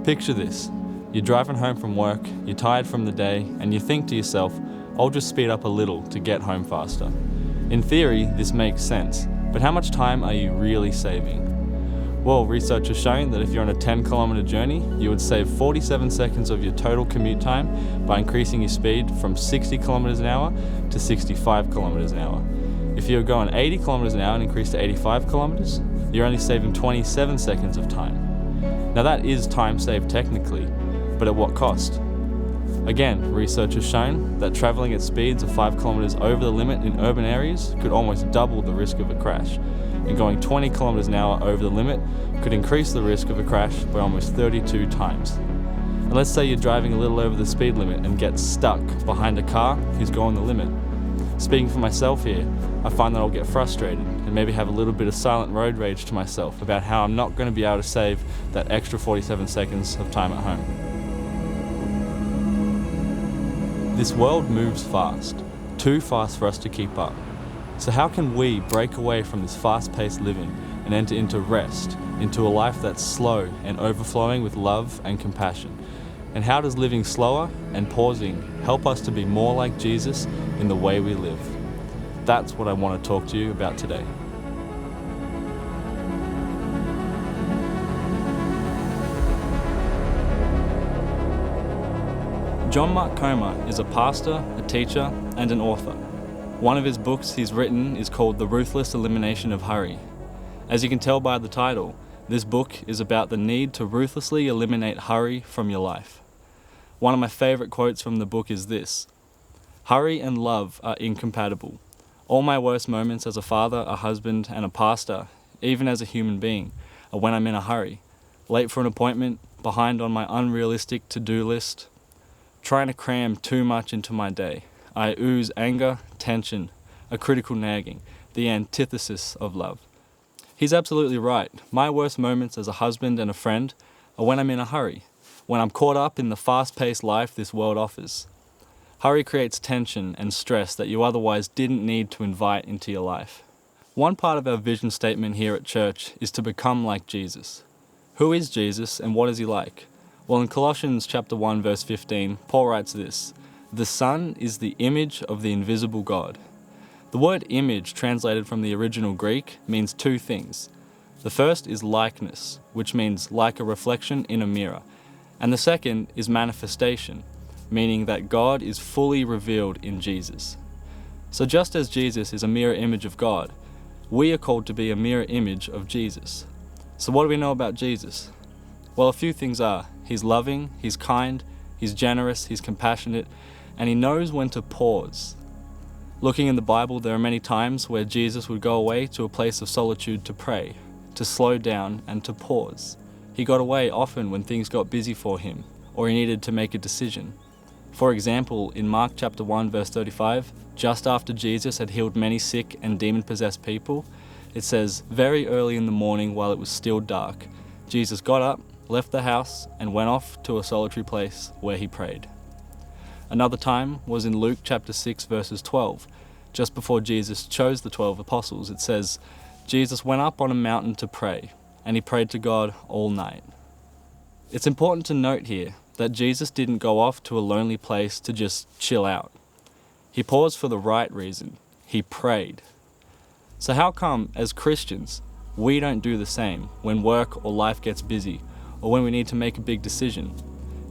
Picture this. You're driving home from work, you're tired from the day, and you think to yourself, I'll just speed up a little to get home faster. In theory, this makes sense, but how much time are you really saving? Well, research has shown that if you're on a 10-kilometer journey, you would save 47 seconds of your total commute time by increasing your speed from 60 kilometers an hour to 65 kilometers an hour. If you're going 80 kilometers an hour and increase to 85 kilometers, you're only saving 27 seconds of time. Now that is time saved technically, but at what cost? Again, research has shown that travelling at speeds of 5 kilometers over the limit in urban areas could almost double the risk of a crash, and going 20 kilometers an hour over the limit could increase the risk of a crash by almost 32 times. And let's say you're driving a little over the speed limit and get stuck behind a car who's going the limit. Speaking for myself here, I find that I'll get frustrated and maybe have a little bit of silent road rage to myself about how I'm not going to be able to save that extra 47 seconds of time at home. This world moves fast, too fast for us to keep up. So how can we break away from this fast-paced living and enter into rest, into a life that's slow and overflowing with love and compassion? And how does living slower and pausing help us to be more like Jesus in the way we live? That's what I want to talk to you about today. John Mark Comer is a pastor, a teacher, and an author. One of his books he's written is called The Ruthless Elimination of Hurry. As you can tell by the title, this book is about the need to ruthlessly eliminate hurry from your life. One of my favourite quotes from the book is this: "Hurry and love are incompatible. All my worst moments as a father, a husband, and a pastor, even as a human being, are when I'm in a hurry, late for an appointment, behind on my unrealistic to-do list, trying to cram too much into my day. I ooze anger, tension, a critical nagging, the antithesis of love." He's absolutely right. My worst moments as a husband and a friend are when I'm in a hurry, when I'm caught up in the fast-paced life this world offers. Hurry creates tension and stress that you otherwise didn't need to invite into your life. One part of our vision statement here at church is to become like Jesus. Who is Jesus and what is he like? Well, in Colossians chapter 1, verse 15, Paul writes this: "The Son is the image of the invisible God." The word image, translated from the original Greek, means two things. The first is likeness, which means like a reflection in a mirror. And the second is manifestation, meaning that God is fully revealed in Jesus. So just as Jesus is a mirror image of God, we are called to be a mirror image of Jesus. So what do we know about Jesus? Well, a few things are: he's loving, he's kind, he's generous, he's compassionate, and he knows when to pause. Looking in the Bible, there are many times where Jesus would go away to a place of solitude to pray, to slow down and to pause. He got away often when things got busy for him, or he needed to make a decision. For example, in Mark chapter 1 verse 35, just after Jesus had healed many sick and demon-possessed people, it says, "Very early in the morning while it was still dark, Jesus got up, left the house, and went off to a solitary place where he prayed." Another time was in Luke chapter 6 verses 12. Just before Jesus chose the 12 apostles, it says, "Jesus went up on a mountain to pray, and he prayed to God all night." It's important to note here that Jesus didn't go off to a lonely place to just chill out. He paused for the right reason. He prayed. So how come, as Christians, we don't do the same when work or life gets busy, or when we need to make a big decision?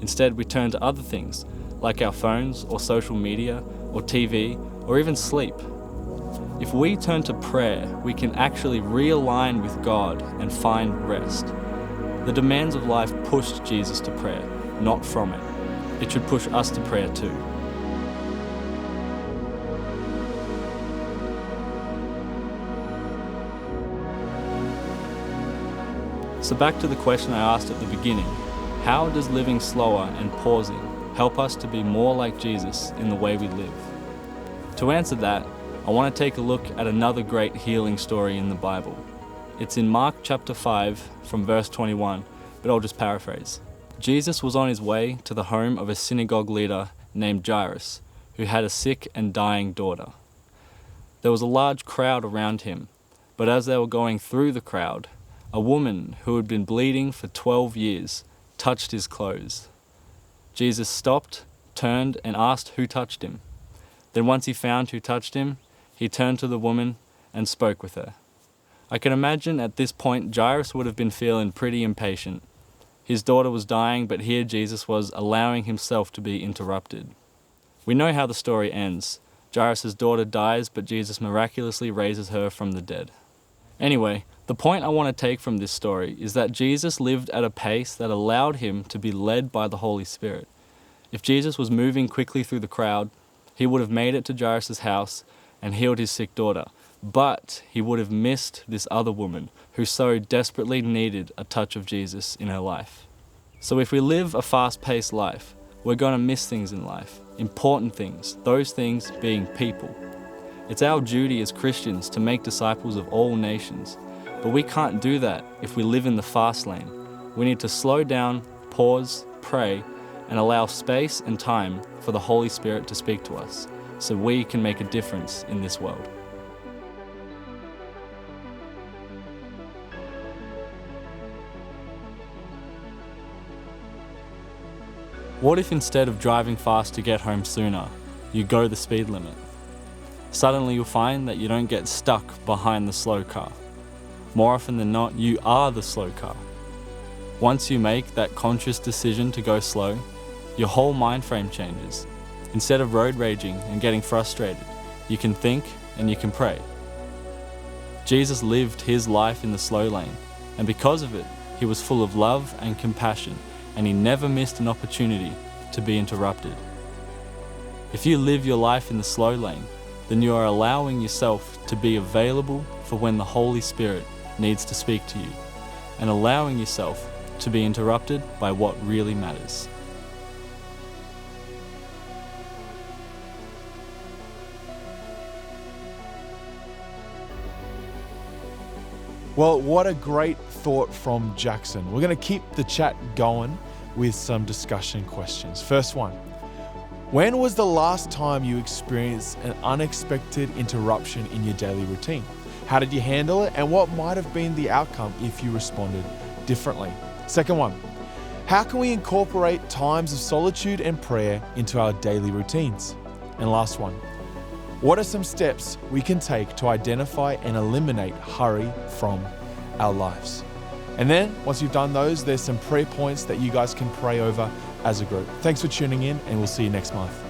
Instead, we turn to other things, like our phones or social media or TV or even sleep. If we turn to prayer, we can actually realign with God and find rest. The demands of life pushed Jesus to prayer, not from it. It should push us to prayer too. So back to the question I asked at the beginning: how does living slower and pausing help us to be more like Jesus in the way we live? To answer that, I want to take a look at another great healing story in the Bible. It's in Mark chapter 5 from verse 21, but I'll just paraphrase. Jesus was on his way to the home of a synagogue leader named Jairus, who had a sick and dying daughter. There was a large crowd around him, but as they were going through the crowd, a woman who had been bleeding for 12 years touched his clothes. Jesus stopped, turned, and asked who touched him. Then once he found who touched him, he turned to the woman and spoke with her. I can imagine at this point Jairus would have been feeling pretty impatient. His daughter was dying, but here Jesus was allowing himself to be interrupted. We know how the story ends. Jairus' daughter dies, but Jesus miraculously raises her from the dead. Anyway, the point I want to take from this story is that Jesus lived at a pace that allowed him to be led by the Holy Spirit. If Jesus was moving quickly through the crowd, he would have made it to Jairus' house and healed his sick daughter. But he would have missed this other woman who so desperately needed a touch of Jesus in her life. So if we live a fast-paced life, we're going to miss things in life, important things, those things being people. It's our duty as Christians to make disciples of all nations, but we can't do that if we live in the fast lane. We need to slow down, pause, pray, and allow space and time for the Holy Spirit to speak to us, so we can make a difference in this world. What if instead of driving fast to get home sooner, you go the speed limit? Suddenly you'll find that you don't get stuck behind the slow car. More often than not, you are the slow car. Once you make that conscious decision to go slow, your whole mind frame changes. Instead of road raging and getting frustrated, you can think and you can pray. Jesus lived his life in the slow lane, and because of it, he was full of love and compassion, and he never missed an opportunity to be interrupted. If you live your life in the slow lane, then you are allowing yourself to be available for when the Holy Spirit needs to speak to you, and allowing yourself to be interrupted by what really matters. Well, what a great thought from Jackson. We're going to keep the chat going with some discussion questions. First one, when was the last time you experienced an unexpected interruption in your daily routine? How did you handle it, and what might have been the outcome if you responded differently? Second one, how can we incorporate times of solitude and prayer into our daily routines? And last one, what are some steps we can take to identify and eliminate hurry from our lives? And then, once you've done those, there's some prayer points that you guys can pray over as a group. Thanks for tuning in, and we'll see you next month.